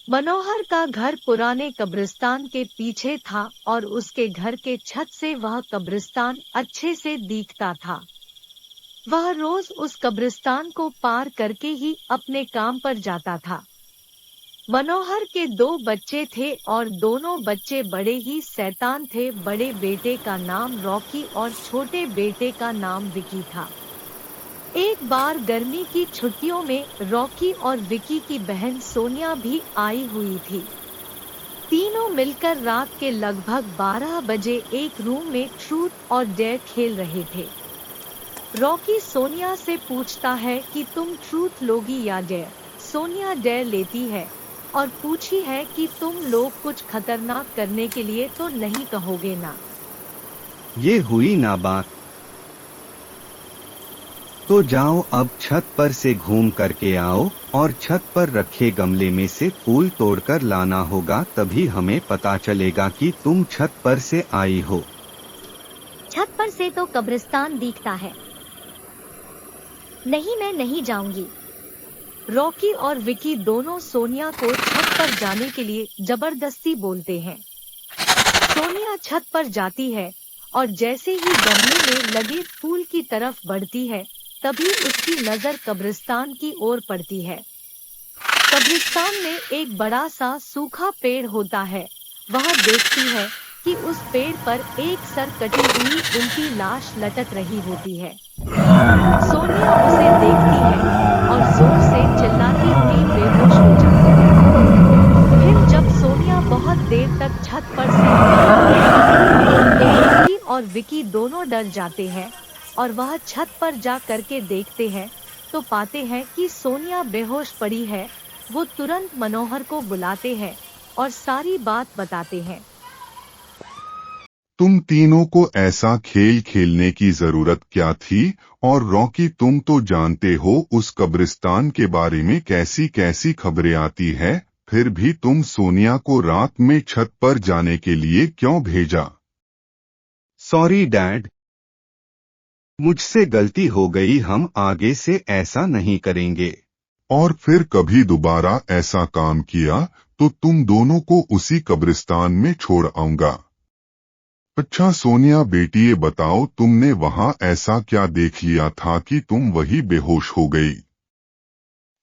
मनोहर का घर पुराने कब्रिस्तान के पीछे था और उसके घर के छत से वह कब्रिस्तान अच्छे से दिखता था। वह रोज उस कब्रिस्तान को पार करके ही अपने काम पर जाता था। मनोहर के 2 बच्चे थे और दोनों बच्चे बड़े ही शैतान थे। बड़े बेटे का नाम रॉकी और छोटे बेटे का नाम विकी था। एक बार गर्मी की छुट्टियों में रॉकी और विकी की बहन सोनिया भी आई हुई थी। तीनों मिलकर रात के लगभग 12 बजे एक रूम में ट्रूथ और डेयर खेल रहे थे। रॉकी सोनिया से पूछता है कि तुम ट्रूथ लोगी या डेयर। सोनिया डेयर लेती है और पूछी है कि तुम लोग कुछ खतरनाक करने के लिए तो नहीं कहोगे ना। ये हुई ना बात। तो जाओ अब छत पर से घूम करके आओ और छत पर रखे गमले में से फूल तोड़कर लाना होगा, तभी हमें पता चलेगा कि तुम छत पर से आई हो। छत पर से तो कब्रिस्तान दिखता है। नहीं, मैं नहीं जाऊंगी। रॉकी और विकी दोनों सोनिया को छत पर जाने के लिए जबरदस्ती बोलते हैं। सोनिया छत पर जाती है और जैसे ही गमले में लगे फूल की तरफ बढ़ती है, तभी उसकी नजर कब्रिस्तान की ओर पड़ती है। कब्रिस्तान में एक बड़ा सा सूखा पेड़ होता है। वह देखती है कि उस पेड़ पर एक सर कटी हुई उल्टी लाश लटक रही होती है। सोनिया उसे देखती है और जोर से चिल्लाती हुई बेहोश हो जाती है। फिर जब सोनिया बहुत देर तक छत पर से तो रॉकी और विकी दोनों डर जाते हैं और वह छत पर जा करके देखते हैं तो पाते हैं कि सोनिया बेहोश पड़ी है। वो तुरंत मनोहर को बुलाते हैं और सारी बात बताते हैं। तुम तीनों को ऐसा खेल खेलने की जरूरत क्या थी? और रॉकी, तुम तो जानते हो उस कब्रिस्तान के बारे में कैसी कैसी खबरें आती है, फिर भी तुम सोनिया को रात में छत पर जाने के लिए क्यों भेजा? सॉरी डैड, मुझसे गलती हो गई, हम आगे से ऐसा नहीं करेंगे। और फिर कभी दोबारा ऐसा काम किया तो तुम दोनों को उसी कब्रिस्तान में छोड़ आऊंगा। अच्छा सोनिया बेटी, ये बताओ तुमने वहां ऐसा क्या देख लिया था कि तुम वही बेहोश हो गई?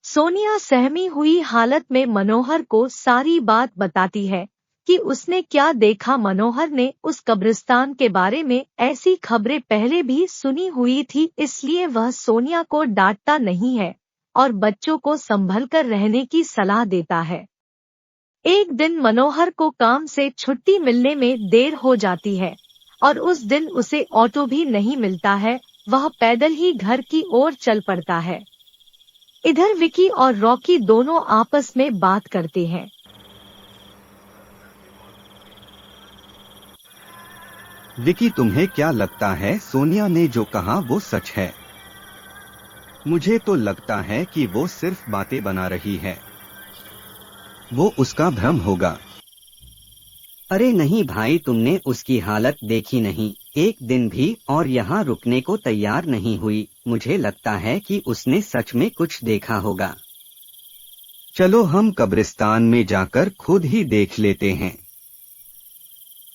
सोनिया सहमी हुई हालत में मनोहर को सारी बात बताती है कि उसने क्या देखा। मनोहर ने उस कब्रिस्तान के बारे में ऐसी खबरें पहले भी सुनी हुई थी, इसलिए वह सोनिया को डांटता नहीं है और बच्चों को संभल कर रहने की सलाह देता है। एक दिन मनोहर को काम से छुट्टी मिलने में देर हो जाती है और उस दिन उसे ऑटो भी नहीं मिलता है। वह पैदल ही घर की ओर चल पड़ता है। इधर विकी और रॉकी दोनों आपस में बात करते हैं। विकी, तुम्हें क्या लगता है सोनिया ने जो कहा वो सच है? मुझे तो लगता है कि वो सिर्फ बातें बना रही है। वो उसका भ्रम होगा। अरे नहीं भाई, तुमने उसकी हालत देखी नहीं, एक दिन भी और यहाँ रुकने को तैयार नहीं हुई। मुझे लगता है कि उसने सच में कुछ देखा होगा। चलो हम कब्रिस्तान में जाकर खुद ही देख लेते हैं।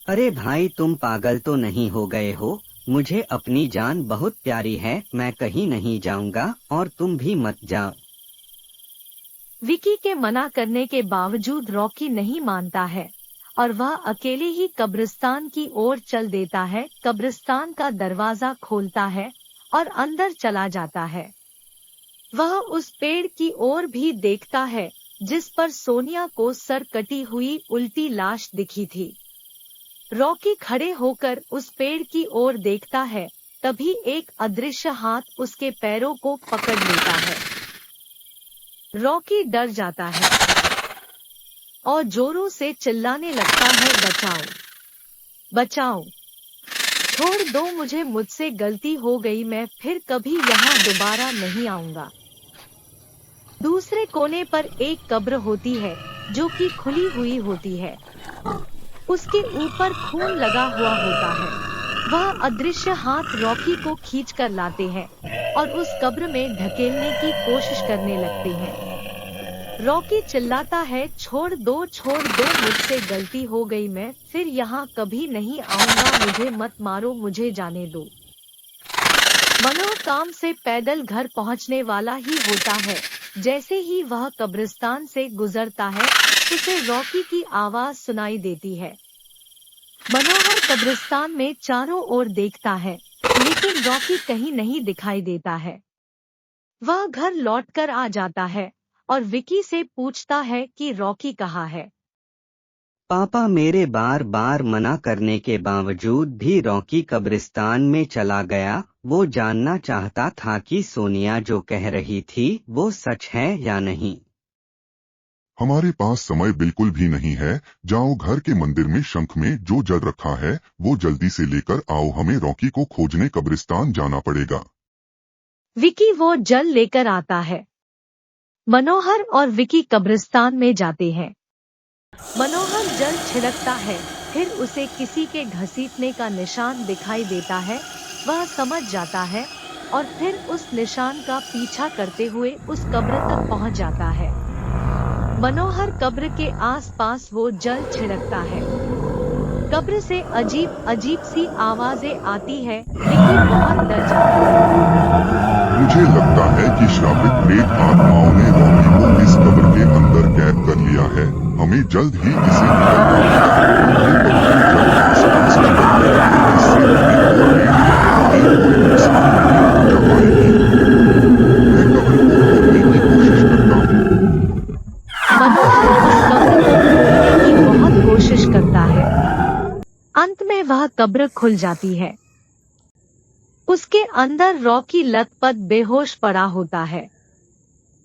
अरे भाई, तुम पागल तो नहीं हो गए हो? मुझे अपनी जान बहुत प्यारी है, मैं कहीं नहीं जाऊंगा और तुम भी मत जाओ। विकी के मना करने के बावजूद रॉकी नहीं मानता है और वह अकेले ही कब्रिस्तान की ओर चल देता है। कब्रिस्तान का दरवाजा खोलता है और अंदर चला जाता है। वह उस पेड़ की ओर भी देखता है जिस पर सोनिया को सर कटी हुई उल्टी लाश दिखी थी। रॉकी खड़े होकर उस पेड़ की ओर देखता है, तभी एक अदृश्य हाथ उसके पैरों को पकड़ लेता है। रॉकी डर जाता है और जोरों से चिल्लाने लगता है, बचाओ बचाओ, छोड़ दो मुझे, मुझसे गलती हो गई, मैं फिर कभी यहाँ दोबारा नहीं आऊंगा। दूसरे कोने पर एक कब्र होती है जो कि खुली हुई होती है। उसके ऊपर खून लगा हुआ होता है। वह अदृश्य हाथ रॉकी को खींच कर लाते हैं और उस कब्र में ढकेलने की कोशिश करने लगते हैं। रॉकी चिल्लाता है, छोड़ दो मुझसे गलती हो गई, मैं फिर यहाँ कभी नहीं आऊंगा, मुझे मत मारो, मुझे जाने दो। मनोहर काम से पैदल घर पहुँचने वाला ही होता है। जैसे ही वह कब्रिस्तान से गुजरता है उसे रॉकी की आवाज सुनाई देती है। मनोहर कब्रिस्तान में चारों ओर देखता है लेकिन रॉकी कहीं नहीं दिखाई देता है। वह घर लौटकर आ जाता है और विकी से पूछता है कि रॉकी कहाँ है। पापा मेरे बार बार मना करने के बावजूद भी रॉकी कब्रिस्तान में चला गया। वो जानना चाहता था कि सोनिया जो कह रही थी वो सच है या नहीं। हमारे पास समय बिल्कुल भी नहीं है। जाओ घर के मंदिर में शंख में जो जल रखा है वो जल्दी से लेकर आओ, हमें रॉकी को खोजने कब्रिस्तान जाना पड़ेगा। विकी वो जल लेकर आता है। मनोहर और विकी कब्रिस्तान में जाते हैं। मनोहर जल छिड़कता है, फिर उसे किसी के घसीटने का निशान दिखाई देता है। वह समझ जाता है और फिर उस निशान का पीछा करते हुए उस कब्र तक पहुंच जाता है। मनोहर कब्र के आसपास वो जल छिड़कता है। कब्र से अजीब अजीब सी आवाजें आती है। विकी बहुत डर जाता है। मुझे लगता है कि श्रापित प्रेत आत्माओं ने रॉकी को इस कब्र के अंदर कैद कर लिया है। हमें जल्द ही इसे निकलना होगा। ये पवित्र जल आसपास छिड़कते रहें, इससे हमें और मेरी आत्माएं कोई नुकसान नहीं पहुंचा पाएगी। मैं कब्र को खोलने की कोशिश करता हूँ। मनोहर उस कब्र को खोलने की बहुत कोशिश करता है। अंत में वह कब्र खुल जाती है। उसके अंदर रॉकी लथपथ बेहोश पड़ा होता है।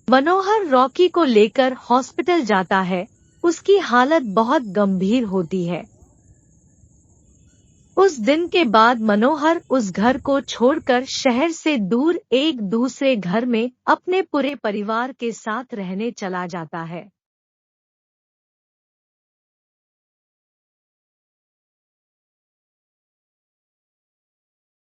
मनोहर रॉकी को लेकर हॉस्पिटल जाता है। उसकी हालत बहुत गंभीर होती है। उस दिन के बाद मनोहर उस घर को छोड़कर शहर से दूर एक दूसरे घर में अपने पूरे परिवार के साथ रहने चला जाता है।